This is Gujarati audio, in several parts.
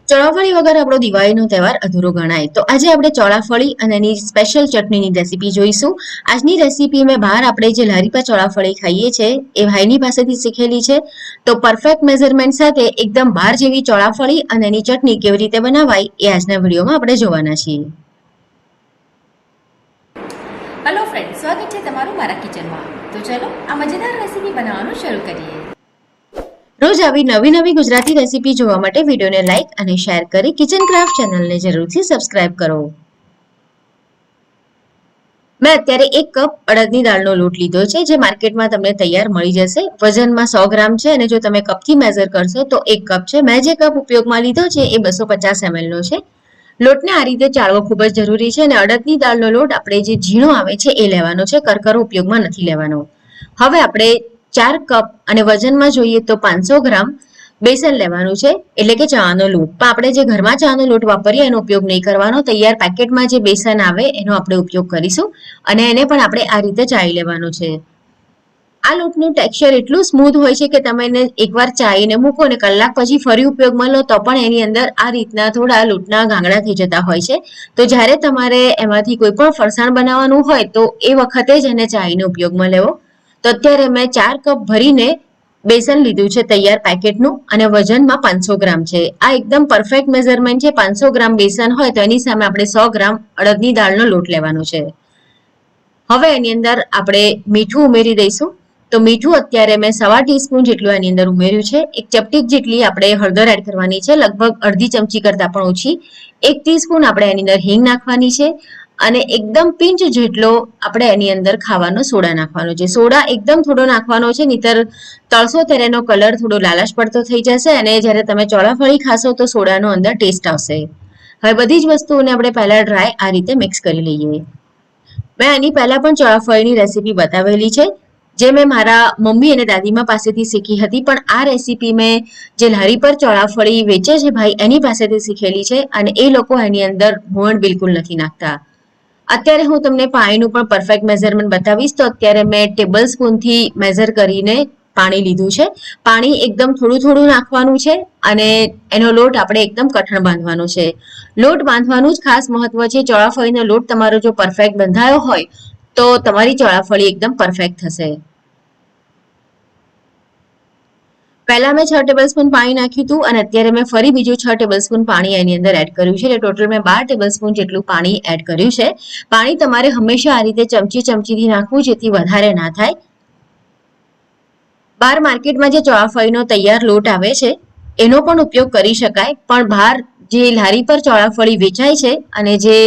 ચોળાફળી વગર આપણો દિવાળીનો તહેવાર અધૂરો ગણાય. તો આજે આપણે ચોળાફળી અને એની સ્પેશિયલ ચટણીની રેસીપી જોઈશું. આજની રેસીપી મેં બહાર આપણે જે લારી પર ચોળાફળી ખાઈએ છીએ એ ભાઈની પાસેથી શીખેલી છે. તો પરફેક્ટ મેઝરમેન્ટ સાથે એકદમ બહાર જેવી ચોળાફળી અને એની ચટણી કેવી રીતે બનાવાય એ આજના વિડીયોમાં આપણે જોવાના છીએ. હેલો ફ્રેન્ડ, સ્વાગત છે તમારું મારા કિચનમાં. તો ચલો આ મજેદાર રેસીપી બનાવવાનું શરૂ કરીએ. રોજ આવી નવી ગુજરાતી રેસીપી જોવા માટે વિડીયોને લાઇક અને શેર કરી કિચન ક્રાફ્ટ ચેનલને જરૂરથી સબસ્ક્રાઇબ કરો. મેં અત્યારે 1 કપ અડદની દાળનો લોટ લીધો છે, જે માર્કેટમાં તમને તૈયાર મળી જશે. વજનમાં 100 ગ્રામ છે અને જો તમે કપથી મેઝર કરશો તો 1 કપ છે. મેં જે કપ ઉપયોગમાં લીધો છે એ 250 ml નો છે. લોટને આ રીતે ચાળવો ખૂબ જ જરૂરી છે અને અડદની દાળનો લોટ આપણે જે ઝીણો આવે છે એ લેવાનો છે, કરકરો ઉપયોગમાં નથી લેવાનો. હવે આપણે 4 કપ અને વજનમાં જોઈએ તો 500 ગ્રામ બેસન લેવાનું છે, એટલે કે ચાનો લોટ. પણ આપણે જે ઘરમાં ચાનો લોટ વાપરીએ એનો ઉપયોગ નહીં કરવાનો. તૈયાર પેકેટમાં જે બેસન આવે એનો આપણે ઉપયોગ કરીશું અને એને પણ આપણે આ રીતે ચાળી લેવાનું છે. આ લોટનું ટેક્સચર એટલું સ્મૂથ હોય છે કે તમે એને એકવાર ચાળીને મૂકો અને કલાક પછી ફરી ઉપયોગમાં લો તો પણ એની અંદર આ રીતના થોડા લોટના ગાંગડા થઈ જતા હોય છે. તો જ્યારે તમારે એમાંથી કોઈ પણ ફરસાણ બનાવવાનું હોય તો એ વખતે જ એને ચાળીને ઉપયોગમાં લેવો. તો અત્યારે મેં 4 કપ ભરીને બેસન લીધું છે તૈયાર પેકેટનું અને વજનમાં 500 ગ્રામ છે. આ એકદમ પરફેક્ટ મેઝરમેન્ટ છે. 500 ગ્રામ બેસન હોય તો એની સામે આપણે 100 ગ્રામ અડદની દાળનો લોટ લેવાનો છે. હવે એની અંદર આપણે મીઠું ઉમેરી દઈશું. તો મીઠું અત્યારે મેં 1/2 ટીસ્પૂન જેટલું એની અંદર ઉમેર્યું છે. 1 ચપટી જેટલી આપણે હળદર એડ કરવાની છે, લગભગ અડધી ચમચી કરતાં પણ ઓછી. 1 ટીસ્પૂન આપણે એની અંદર હિંગ નાખવાની છે અને એકદમ પિંચ જેટલો આપણે એની અંદર ખાવાનો સોડા નાખવાનો છે. સોડા એકદમ થોડો નાખવાનો છે, નહીતર તળશો ત્યારે એનો કલર થોડો લાલાશ પડતો થઈ જશે અને જ્યારે તમે ચોળાફળી ખાશો તો સોડાનો અંદર ટેસ્ટ આવશે. હવે બધી જ વસ્તુઓને આપણે પહેલા ડ્રાય આ રીતે મિક્સ કરી લઈએ. મેં આની પહેલા પણ ચોળાફળીની રેસીપી બતાવેલી છે, જે મેં મારા મમ્મી અને દાદીમા પાસેથી શીખી હતી. પણ આ રેસીપી મેં જે લારી પર ચોળાફળી વેચે છે ભાઈ એની પાસેથી શીખેલી છે અને એ લોકો એની અંદર મોણ બિલકુલ નથી નાખતા. અત્યારે હું તમને પાણીનું પણ પરફેક્ટ મેઝરમેન્ટ બતાવીશ. તો અત્યારે મેં ટેબલ સ્પૂનથી મેઝર કરીને પાણી લીધું છે. પાણી એકદમ થોડું થોડું નાખવાનું છે અને એનો લોટ આપણે એકદમ કઠણ બાંધવાનો છે. લોટ બાંધવાનું જ ખાસ મહત્વ છે. ચોળાફળીનો લોટ તમારો જો પરફેક્ટ બંધાયો હોય તો તમારી ચોળાફળી એકદમ પરફેક્ટ થશે. પહેલા મેં 6 ટેબલસ્પૂન પાણી નાખ્યું હતું અને અત્યારે મેં ફરી બીજું 6 ટેબલસ્પૂન પાણી એની અંદર એડ કર્યું છે. એટલે ટોટલ મેં 12 ટેબલસ્પૂન જેટલું પાણી એડ કર્યું છે. પાણી તમારે હંમેશા આ રીતે ચમચીથી નાખવું, જેથી વધારે ના થાય. બહાર માર્કેટમાં જે ચોળાફળીનો તૈયાર લોટ આવે છે એનો પણ ઉપયોગ કરી શકાય, પણ બહાર જે લારી પર ચોળાફળી વેચાય છે અને જે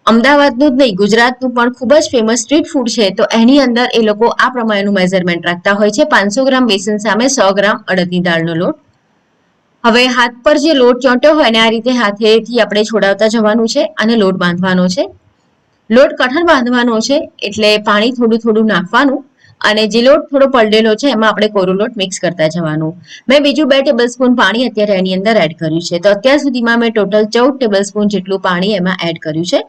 અમદાવાદનું જ નહીં ગુજરાતનું પણ ખૂબ જ ફેમસ સ્ટ્રીટ ફૂડ છે, તો એની અંદર એ લોકો આ પ્રમાણેનું મેઝરમેન્ટ રાખતા હોય છે. 500 ગ્રામ બેસન સામે 100 ગ્રામ અડદની દાળનો લોટ. હવે હાથ પર જે લોટ ચોંટ્યો હોય ને આ રીતે હાથેથી આપણે છોડાવતા જવાનું છે અને લોટ બાંધવાનો છે. લોટ કઠણ બાંધવાનો છે એટલે પાણી થોડું થોડું નાખવાનું અને જે લોટ થોડો પલળેલો છે એમાં આપણે કોરો લોટ મિક્સ કરતા જવાનું. મેં બીજું 2 ટેબલસ્પૂન પાણી અત્યારે એની અંદર એડ કર્યું છે. તો અત્યાર સુધીમાં મેં ટોટલ 14 ટેબલસ્પૂન જેટલું પાણી એમાં એડ કર્યું છે.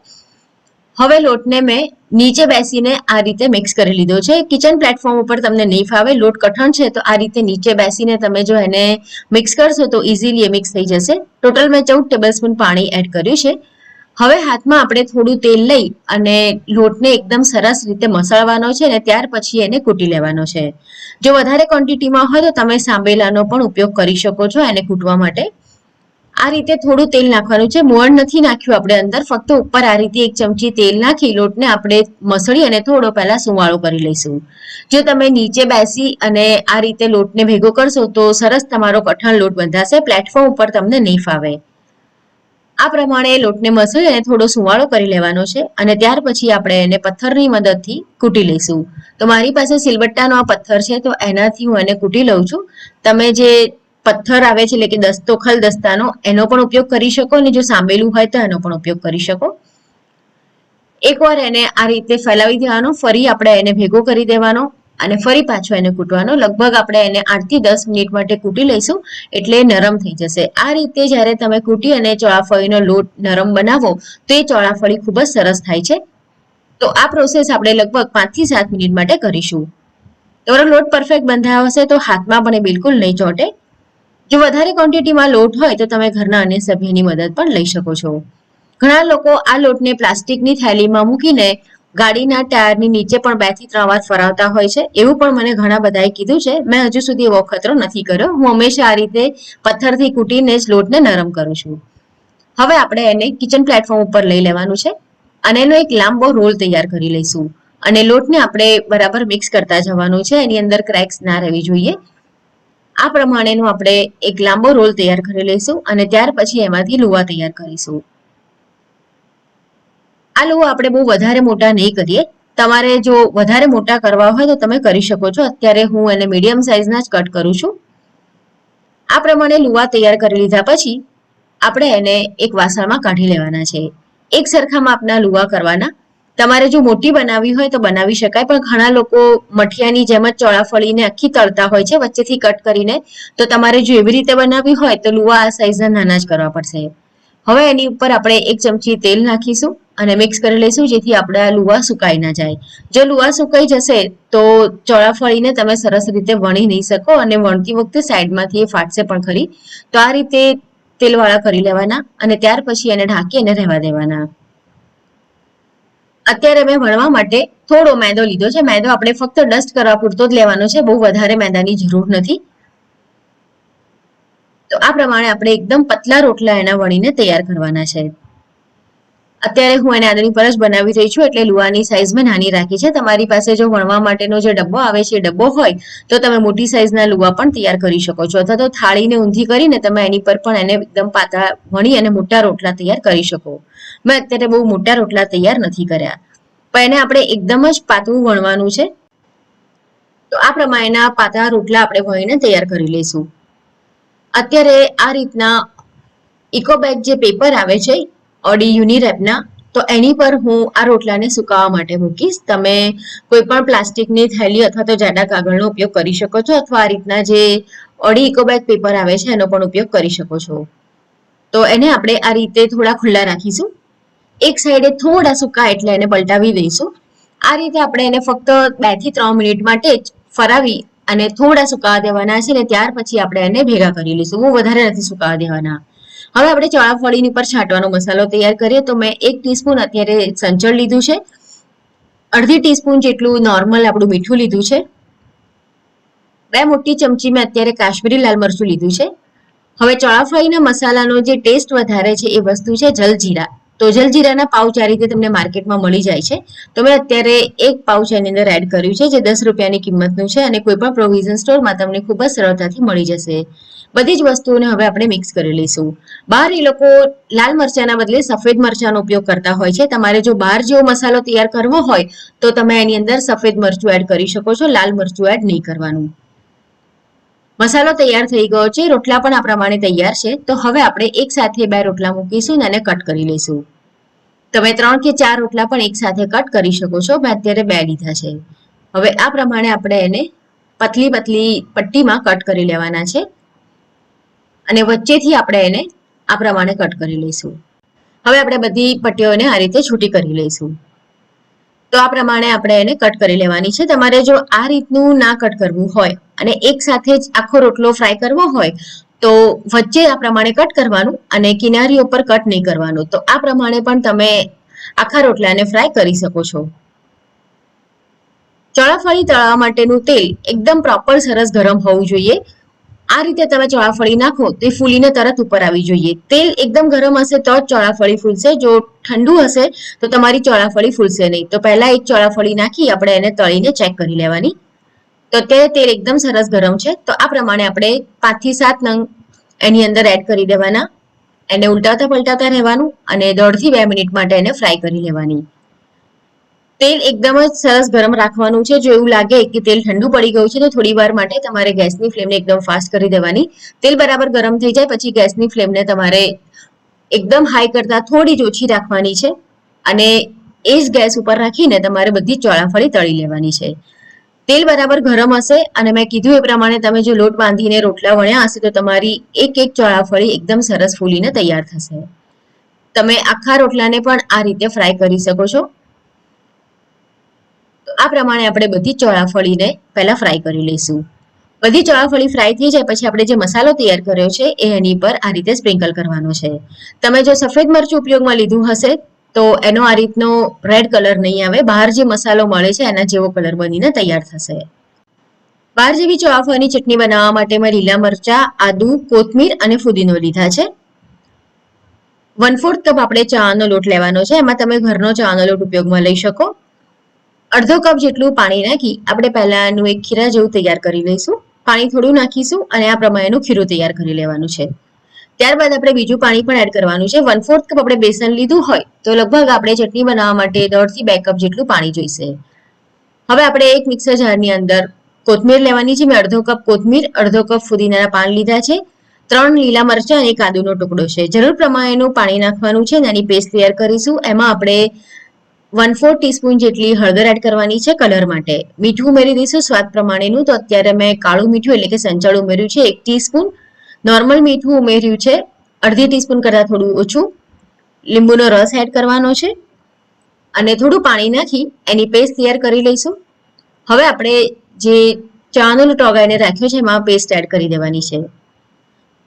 હવે લોટને મેં નીચે બેસીને આ રીતે મિક્સ કરી લીધો છે. કિચન પ્લેટફોર્મ ઉપર તમને નહીં ફાવે, લોટ કઠણ છે તો આ રીતે નીચે બેસીને તમે જો એને મિક્સ કરશો તો ઇઝીલી એ મિક્સ થઈ જશે. ટોટલ મેં 14 ટેબલસ્પૂન પાણી એડ કર્યું છે. હવે હાથમાં આપણે થોડું તેલ લઈ અને લોટને એકદમ સરસ રીતે મસળવાનો છે અને ત્યાર પછી એને કૂટી લેવાનો છે. જો વધારે ક્વોન્ટિટીમાં હોય તો તમે સાંબેલાનો પણ ઉપયોગ કરી શકો છો એને કૂટવા માટે. આ રીતે થોડું તેલ નાખવાનું છે. મોણ નથી નાખ્યું આપણે અંદર, ફક્ત ઉપર આ રીતે 1 ચમચી તેલ નાખી લોટને આપણે મસળી અને થોડો પહેલા સુવાળો કરી લઈશું. જો તમે નીચે બેસી અને આ રીતે લોટને ભેગો કરશો તો સરસ તમારો કઠણ લોટ બંધાશે. પ્લેટફોર્મ ઉપર તમને નહીં ફાવે. આ પ્રમાણે લોટને મસળી અને થોડો સુવાળો કરી લેવાનો છે અને ત્યાર પછી આપણે એને પથ્થરની મદદથી કૂટી લઈશું. તો મારી પાસે સિલબટ્ટાનો આ પથ્થર છે તો એનાથી હું એને કૂટી લઉં છું. તમે જે પથ્થર આવે છે એટલે કે દસ્તો, ખલ દસ્તાનો, એનો પણ ઉપયોગ કરી શકો અને જો સાંભેલું હોય તો એનો પણ ઉપયોગ કરી શકો. એકવાર એને આ રીતે ફેલાવી દેવાનો, ફરી આપણે એને ભેગો કરી દેવાનો અને ફરી પાછો એને કૂટવાનો. લગભગ આપણે એને 8 થી 10 મિનિટ માટે કૂટી લઈશું એટલે નરમ થઈ જશે. આ રીતે જ્યારે તમે કૂટી અને ચોળાફળીનો લોટ નરમ બનાવો તો એ ચોળાફળી ખૂબ જ સરસ થાય છે. તો આ પ્રોસેસ આપણે લગભગ 5 થી 7 મિનિટ માટે કરીશું. તમારો લોટ પરફેક્ટ બંધાયો હશે તો હાથમાં પણ બિલકુલ નહીં ચોંટે. જો વધારે ક્વોન્ટિટીમાં લોટ હોય તો તમે ઘરના અન્ય સભ્યની મદદ પણ લઈ શકો છો. ઘણા લોકો આ લોટને પ્લાસ્ટિકની થેલીમાં મૂકીને ગાડીના ટાયરની નીચે પણ 2 થી 3 વાર ફરાવતા હોય છે. એવું પણ મને ઘણા બધાએ કીધું છે. મેં હજુ સુધી એવો અખતરો નથી કર્યો. હું હંમેશા આ રીતે પથ્થરથી કૂટીને જ લોટને નરમ કરું છું. હવે આપણે એને કિચન પ્લેટફોર્મ ઉપર લઈ લેવાનું છે અને એનો એક લાંબો રોલ તૈયાર કરી લઈશું. અને લોટને આપણે બરાબર મિક્સ કરતા જવાનું છે. એની અંદર ક્રેક્સ ના રહેવી જોઈએ. આ પ્રમાણેનો આપણે એક લાંબો રોલ તૈયાર કરી લઈશું અને ત્યાર પછી એમાંથી લુવા તૈયાર કરીશું. આ લુવા આપણે બહુ વધારે મોટા નહીં કરીએ. તમારે જો વધારે મોટા કરવા હોય તો તમે કરી શકો છો. અત્યારે હું એને મીડિયમ સાઇઝના જ કટ કરું છું. આ પ્રમાણે લુવા તૈયાર કરી લીધા પછી આપણે એને એક વાસણમાં કાઢી લેવાના છે. એક સરખા માપના લુવા કરવાના. તમારે જો મોટી બનાવવી હોય તો બનાવી શકાય, પણ ઘણા લોકો મઠિયાની જેમ જ ચોળાફળીને આખી તળતા હોય છે વચ્ચેથી કટ કરીને. તો તમારે જો એવી રીતે બનાવવી હોય તો લુવા આ સાઇઝના નાના જ કરવા પડશે. હવે એની ઉપર આપણે 1 ચમચી તેલ નાખીશું અને મિક્સ કરી લઈશું, જેથી આપણા લુવા સુકાઈ ના જાય. જો લુવા સુકાઈ જશે તો ચોળાફળીને તમે સરસ રીતે વણી નહીં શકો અને વણતી વખતે સાઈડમાંથી એ ફાટશે પણ ખરી. તો આ રીતે તેલવાળા કરી લેવાના અને ત્યાર પછી એને ઢાંકી અને રહેવા દેવાના. અત્યારે મેં વણવા માટે થોડો મેદો લીધો છે. મેદો આપણે ફક્ત ડસ્ટ કરવા પૂરતો જ લેવાનો છે. બહુ વધારે મેદાની જરૂર નથી. તો આ પ્રમાણે આપણે એકદમ પતલા રોટલા એના વણીને તૈયાર કરવાના છે. અત્યારે હું એને આદની પર જ બનાવી રહી છું, એટલે લુવાની સાઈઝ મેં નાની રાખી છે. તમારી પાસે જો વણવા માટેનો જે ડબ્બો આવે છે એ ડબ્બો હોય તો તમે મોટી સાઈઝના લુવા પણ તૈયાર કરી શકો છો, અથવા તો થાળીને ઊંધી કરીને તમે એની પર પણ એને એકદમ પાતળા વણી અને મોટા રોટલા તૈયાર કરી શકો. મેં અત્યારે બહુ મોટા રોટલા તૈયાર નથી કર્યા, પણ એને આપણે એકદમ જ પાતળું વણવાનું છે. તો આ પ્રમાણેના પાતળા રોટલા આપણે વણીને તૈયાર કરી લઈશું. અત્યારે આ રીતના ઇકોબેગ જે પેપર આવે છે ઓડી યુનિરેપના, તો એની પર હું આ રોટલાને સુકાવવા માટે મૂકીશ. તમે કોઈ પણ પ્લાસ્ટિકની થેલી અથવા તો જાડા કાગળનો ઉપયોગ કરી શકો છો, અથવા આ રીતના જે ઓડી ઇકોબેગ પેપર આવે છે એનો પણ ઉપયોગ કરી શકો છો. તો એને આપણે આ રીતે થોડા ખુલ્લા રાખીશું. એક સાઈડે થોડા સૂકા એટલે એને પલટાવી દઈશું. આ રીતે આપણે એને ફક્ત 2 થી 3 મિનિટ માટે જ ફરાવી અને થોડા સુકાવા દેવાના છે ને ત્યાર પછી આપણે એને ભેગા કરી લઈશું. બહુ વધારે નથી સુકાવા દેવાના. હવે આપણે ચોળાફળીની પર છાંટવાનો મસાલો તૈયાર કરીએ. તો મેં 1 ટીસ્પૂન અત્યારે સંચળ લીધું છે, અડધી ટીસ્પૂન જેટલું નોર્મલ આપણું મીઠું લીધું છે, 2 મોટી ચમચી મેં અત્યારે કાશ્મીરી લાલ મરચું લીધું છે. હવે ચોળાફળીના મસાલાનો જે ટેસ્ટ વધારે છે એ વસ્તુ છે જલજીરા. તો જલજીરાના પાઉચ આ રીતે તમને માર્કેટમાં મળી જાય છે. તો મેં અત્યારે 1 પાઉચ એની અંદર એડ કર્યું છે, જે 10 રૂપિયાની કિંમતનું છે અને કોઈ પણ પ્રોવિઝન સ્ટોરમાં તમને ખૂબ જ સરળતાથી મળી જશે. બધી જ વસ્તુઓને હવે આપણે મિક્સ કરી લઈશું. બહાર એ લોકો લાલ મરચાના બદલે સફેદ મરચાનો ઉપયોગ કરતા હોય છે. તમારે જો બહાર જેવો મસાલો તૈયાર કરવો હોય તો તમે એની અંદર સફેદ મરચું એડ કરી શકો છો, લાલ મરચું એડ નહીં કરવાનું. મસાલો તૈયાર થઈ ગયો છે, રોટલા પણ આ પ્રમાણે તૈયાર છે. તો હવે આપણે એક સાથે 2 રોટલા મૂકીશું અને એને કટ કરી લઈશું. તમે 3 કે 4 રોટલા પણ એક સાથે કટ કરી શકો છો. મેં અત્યારે 2 લીધા છે. હવે આ પ્રમાણે આપણે એને પતલી પતલી પટ્ટીમાં કટ કરી લેવાના છે અને વચ્ચેથી આપણે એને આ પ્રમાણે કટ કરી લઈશું. હવે આપણે બધી પટ્ટીઓને આ રીતે છૂટી કરી લઈશું. તો આ પ્રમાણે આપણે એને કટ કરી લેવાની છે. તમારે જો આ રીતનું ના કટ કરવું હોય અને એક સાથે જ આખો રોટલો ફ્રાય કરવો હોય તો વચ્ચે આ પ્રમાણે કટ કરવાનું અને કિનારીઓ પર કટ નહીં કરવાનું. તો આ પ્રમાણે પણ તમે આખા રોટલાને ફ્રાય કરી શકો છો. ચોળાફળી તળવા માટેનું તેલ એકદમ પ્રોપર સરસ ગરમ હોવું જોઈએ. આ રીતે તમે ચોળાફળી નાખો તો એ ફૂલીને તરત ઉપર આવી જોઈએ. તેલ એકદમ ગરમ હશે તો જ ચોળાફળી ફૂલશે. જો ઠંડુ હશે તો તમારી ચોળાફળી ફૂલશે નહીં. તો પહેલા એક ચોળાફળી નાખી આપણે એને તળીને ચેક કરી લેવાની. તો અત્યારે તેલ એકદમ સરસ ગરમ છે. તો આ પ્રમાણે આપણે 5 થી 7 નંગ એની અંદર એડ કરી દેવાના. એને ઉલટાવતા પલટાવતા રહેવાનું અને 1.5 થી 2 મિનિટ માટે એને ફ્રાય કરી લેવાની. તેલ એકદમ જ સરસ ગરમ રાખવાનું છે. જો એવું લાગે કે તેલ ઠંડુ પડી ગયું છે તો થોડી વાર માટે તમારે ગેસની ફ્લેમને એકદમ ફાસ્ટ કરી દેવાની. તેલ બરાબર ગરમ થઈ જાય પછી ગેસની ફ્લેમને તમારે એકદમ હાઈ કરતા થોડી જ ઓછી રાખવાની છે અને એ જ ગેસ ઉપર રાખીને તમારે બધી ચોળાફળી તળી લેવાની છે. તેલ બરાબર ગરમ હશે અને મેં કીધું એ પ્રમાણે તમે જો લોટ બાંધીને રોટલા વણ્યા હશે તો તમારી એક ચોળાફળી એકદમ સરસ ફૂલીને તૈયાર થશે. તમે આખા રોટલાને પણ આ રીતે ફ્રાય કરી શકો છો. આ પ્રમાણે આપણે બધી ચોળાફળીને પહેલા ફ્રાય કરી લઈશું. બધી ચોળાફળી ફ્રાય થઈ જાય પછી આપણે જે મસાલો તૈયાર કર્યો છે એ એની પર આ રીતે સ્પ્રિંકલ કરવાનો છે. તમે જો સફેદ મરચું ઉપયોગમાં લીધું હશે તો એનો આ રીતનો રેડ કલર નહીં આવે. બહાર જે મસાલો મળે છે એના જેવો કલર બનીને તૈયાર થશે. બહાર જેવી ચોળાફળીની ચટણી બનાવવા માટે મેં લીલા મરચા, આદુ, કોથમીર અને ફુદીનો લીધા છે. 1/4 કપ આપણે ચાનો લોટ લેવાનો છે. એમાં તમે ઘરનો ચાનો લોટ ઉપયોગમાં લઈ શકો. અડધો કપ જેટલું પાણી નાખી આપણે પહેલાનું એક ખીરા જેવું તૈયાર કરી લઈશું. પાણી થોડું નાખીશું અને આ પ્રમાણેનું ખીરું તૈયાર કરી લેવાનું છે. ત્યારબાદ આપણે બીજું પાણી પણ એડ કરવાનું છે. 1/4 કપ આપણે બેસન લીધું હોય તો લગભગ આપણે ચટણી બનાવવા માટે 1.5 થી 2 કપ જેટલું પાણી જોઈશે. હવે આપણે એક મિક્સર જારની અંદર કોથમીર લેવાની છે. મેં અડધો કપ કોથમીર, અડધો કપ ફુદીનાના પાન લીધા છે, 3 લીલા મરચાં અને 1 આદુનો ટુકડો છે. જરૂર પ્રમાણેનું પાણી નાખવાનું છે અને આની પેસ્ટ તૈયાર કરીશું. એમાં આપણે 1/4 ટીસ્પૂન જેટલી હળદર એડ કરવાની છે કલર માટે. મીઠું ઉમેરી દઈશું સ્વાદ પ્રમાણેનું. તો અત્યારે મેં કાળું મીઠું એટલે કે સંચળ ઉમેર્યું છે 1 ટીસ્પૂન. નોર્મલ મીઠું ઉમેર્યું છે અડધી ટીસ્પૂન કરતાં થોડું ઓછું. લીંબુનો રસ એડ કરવાનો છે અને થોડું પાણી નાખી એની પેસ્ટ તૈયાર કરી લઈશું. હવે આપણે જે ચાનો લોટ ઓગાળીને રાખ્યો છે એમાં પેસ્ટ એડ કરી દેવાની છે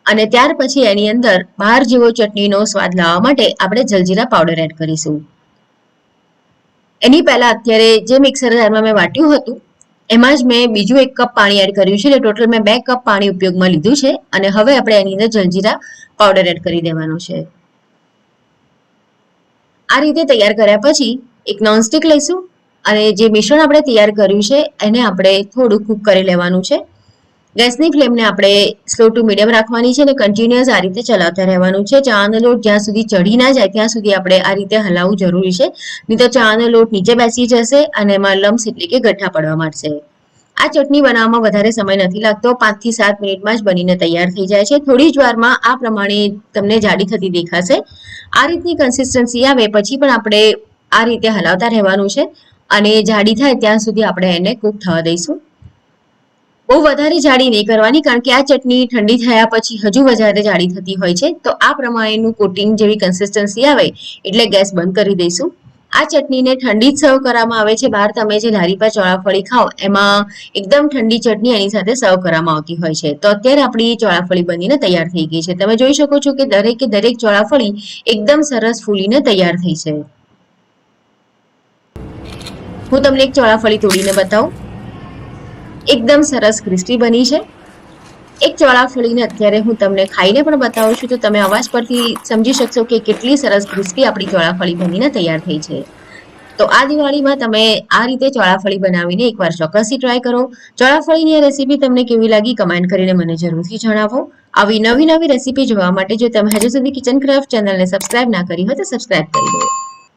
અને ત્યાર પછી એની અંદર બહાર જેવો ચટણીનો સ્વાદ લાવવા માટે આપણે જલજીરા પાવડર એડ કરીશું. એની પહેલા અત્યારે જે મિક્સર જારમાં મેં વાટ્યું હતું એમાં જ મેં બીજું 1 કપ પાણી એડ કર્યું છે. એટલે ટોટલ મેં 2 કપ પાણી ઉપયોગમાં લીધું છે અને હવે આપણે એની અંદર જલજીરા પાવડર એડ કરી દેવાનો છે. આ રીતે તૈયાર કર્યા પછી એક નોનસ્ટિક લઈશું અને જે મિશ્રણ આપણે તૈયાર કર્યું છે એને આપણે થોડું કૂક કરી લેવાનું છે. ગેસની ફ્લેમને આપણે સ્લો ટુ મીડિયમ રાખવાની છે અને કન્ટિન્યુઅસ આ રીતે ચલાવતા રહેવાનું છે. ચાનો લોટ જ્યાં સુધી ચડી ના જાય ત્યાં સુધી આપણે આ રીતે હલાવવું જરૂરી છે, નહીં તો ચાનો લોટ નીચે બેસી જશે અને એમાં લમ્સ એટલે કે ગઠ્ઠા પડવા માંડશે. આ ચટણી બનાવવામાં વધારે સમય નથી લાગતો, 5 થી 7 મિનિટમાં જ બનીને તૈયાર થઈ જાય છે. થોડી જ વારમાં આ પ્રમાણે તમને જાડી થતી દેખાશે. આ રીતની કન્સિસ્ટન્સી આવે પછી પણ આપણે આ રીતે હલાવતા રહેવાનું છે અને જાડી થાય ત્યાં સુધી આપણે એને કૂક થવા દઈશું. બહુ વધારે જાડી નહીં કરવાની, કારણ કે આ ચટણી ઠંડી થયા પછી હજુ વધારે જાડી થતી હોય છે. તો આ પ્રમાણેનું કોટિંગ જેવી કન્સિસ્ટન્સી આવે એટલે ગેસ બંધ કરી દઈશું. આ ચટણીને ઠંડી જ સર્વ કરવામાં આવે છે. બહાર તમે જે લારી પર ચોળાફળી ખાઓ એમાં એકદમ ઠંડી ચટણી એની સાથે સર્વ કરવામાં આવતી હોય છે. તો અત્યારે આપણી ચોળાફળી બનીને તૈયાર થઈ ગઈ છે. તમે જોઈ શકો છો કે દરેક ચોળાફળી એકદમ સરસ ફૂલીને તૈયાર થઈ છે. હું તમને એક ચોળાફળી તોડીને બતાવું. એકદમ સરસ ક્રિસ્પી બની છે. એક ચોળાફળીને અત્યારે હું તમને ખાઈને પણ બતાવું છું તો તમે અવાજ પરથી સમજી શકશો કે કેટલી સરસ ક્રિસ્પી આપણી ચોળાફળી બનીને તૈયાર થઈ છે. તો આ દિવાળીમાં તમે આ રીતે ચોળાફળી બનાવીને એકવાર ચોક્કસથી ટ્રાય કરો. ચોળાફળીની આ રેસીપી તમને કેવી લાગી કમેન્ટ કરીને મને જરૂરથી જણાવો. આવી નવી રેસીપી જોવા માટે જો તમે હજુ સુધી કિચન ક્રાફ્ટ ચેનલને સબસ્ક્રાઇબ ના કરી હોય તો સબસ્ક્રાઇબ કરી દો.